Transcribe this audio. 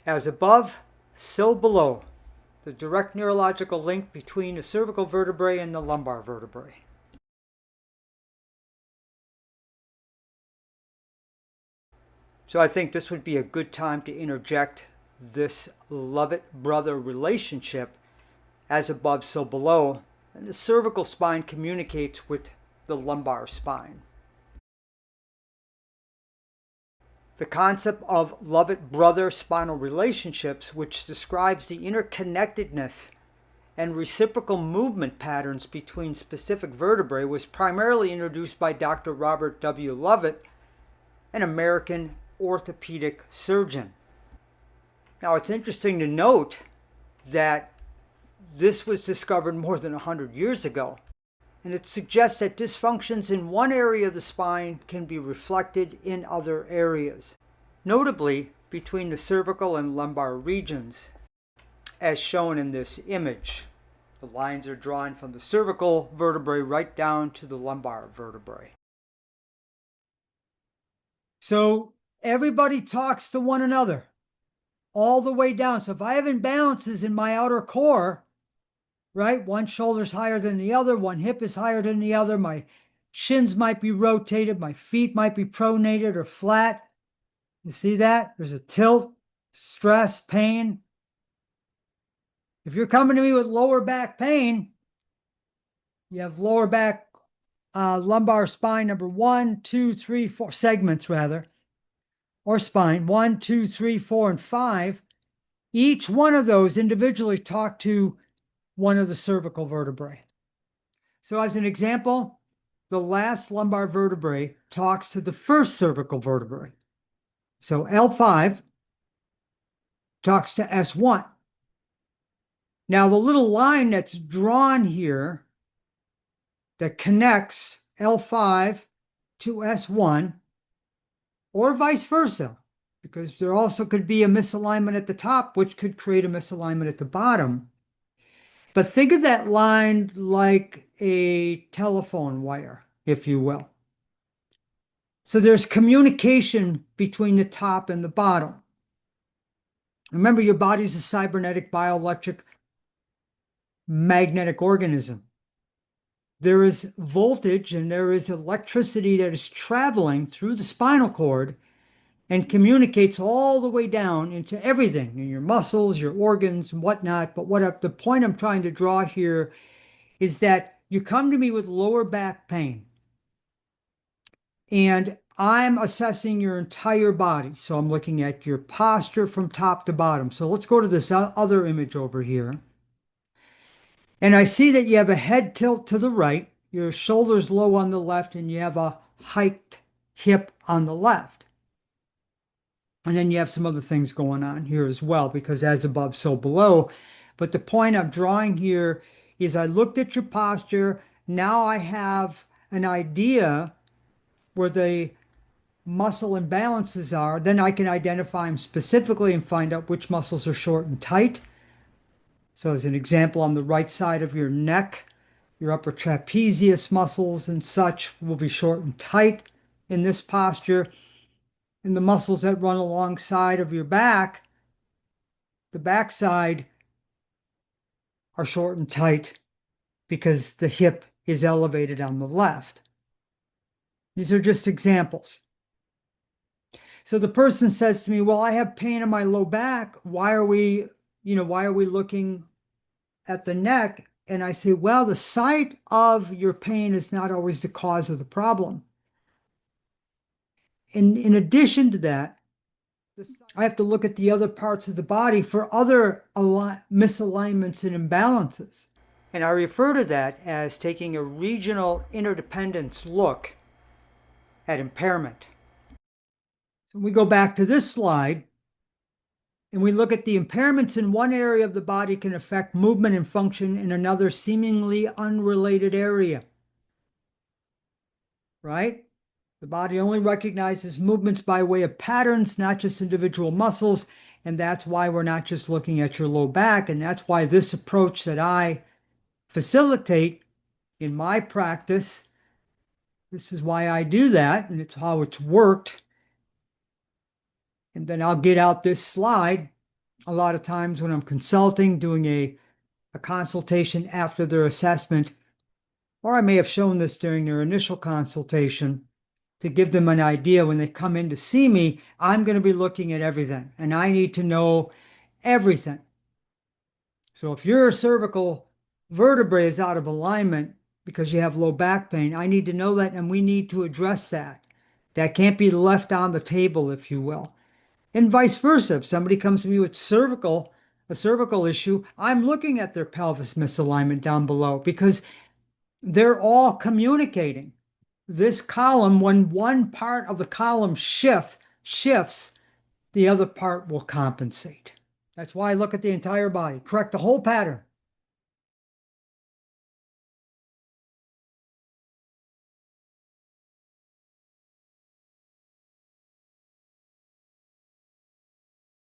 As above, so below. The direct neurological link between the cervical vertebrae and the lumbar vertebrae. So I think this would be a good time to interject this Lovett Brother Relationship, as above, so below. And the cervical spine communicates with the lumbar spine. The concept of Lovett Brother spinal relationships, which describes the interconnectedness and reciprocal movement patterns between specific vertebrae, was primarily introduced by Dr. Robert W. Lovett, an American orthopedic surgeon. Now, it's interesting to note that this was discovered more than 100 years ago, and it suggests that dysfunctions in one area of the spine can be reflected in other areas, notably between the cervical and lumbar regions, as shown in this image. The lines are drawn from the cervical vertebrae right down to the lumbar vertebrae. So everybody talks to one another all the way down. So if I have imbalances in my outer core, right, one shoulder's higher than the other, one hip is higher than the other, my shins might be rotated, my feet might be pronated or flat. You see that? There's a tilt, stress, pain. If you're coming to me with lower back pain, you have lower back lumbar spine number 1, 2, 3, 4 segments rather, or spine 1, 2, 3, 4, and 5. Each one of those individually talk to one of the cervical vertebrae. So as an example, the last lumbar vertebrae talks to the first cervical vertebrae. So L5 talks to S1. Now, the little line that's drawn here that connects L5 to S1, or vice versa, because there also could be a misalignment at the top, which could create a misalignment at the bottom. But think of that line like a telephone wire, if you will. So there's communication between the top and the bottom. Remember, your body's a cybernetic, bioelectric, magnetic organism. There is voltage and there is electricity that is traveling through the spinal cord and communicates all the way down into everything, in your muscles, your organs, and whatnot. But the point I'm trying to draw here is that you come to me with lower back pain, and I'm assessing your entire body. So I'm looking at your posture from top to bottom. So let's go to this other image over here. And I see that you have a head tilt to the right, your shoulders low on the left, and you have a hiked hip on the left. And then you have some other things going on here as well, because as above, so below. But the point I'm drawing here is I looked at your posture. Now I have an idea where the muscle imbalances are. Then I can identify them specifically and find out which muscles are short and tight. So as an example, on the right side of your neck, your upper trapezius muscles and such will be short and tight in this posture. And the muscles that run alongside of your back, the backside, are short and tight because the hip is elevated on the left. These are just examples. So the person says to me, well, I have pain in my low back. Why are we looking at the neck? And I say, well, the site of your pain is not always the cause of the problem. And in addition to that, I have to look at the other parts of the body for other misalignments and imbalances. And I refer to that as taking a regional interdependence look at impairment. So we go back to this slide, and we look at the impairments in one area of the body can affect movement and function in another seemingly unrelated area. Right? The body only recognizes movements by way of patterns, not just individual muscles. And that's why we're not just looking at your low back. And that's why this approach that I facilitate in my practice, this is why I do that, and it's how it's worked. And then I'll get out this slide a lot of times when I'm consulting, doing a consultation after their assessment, or I may have shown this during their initial consultation to give them an idea when they come in to see me, I'm going to be looking at everything and I need to know everything. So if your cervical vertebrae is out of alignment because you have low back pain, I need to know that and we need to address that. That can't be left on the table, if you will. And vice versa. If somebody comes to me with a cervical issue, I'm looking at their pelvis misalignment down below because they're all communicating. This column, when one part of the column shifts, the other part will compensate. That's why I look at the entire body, correct the whole pattern.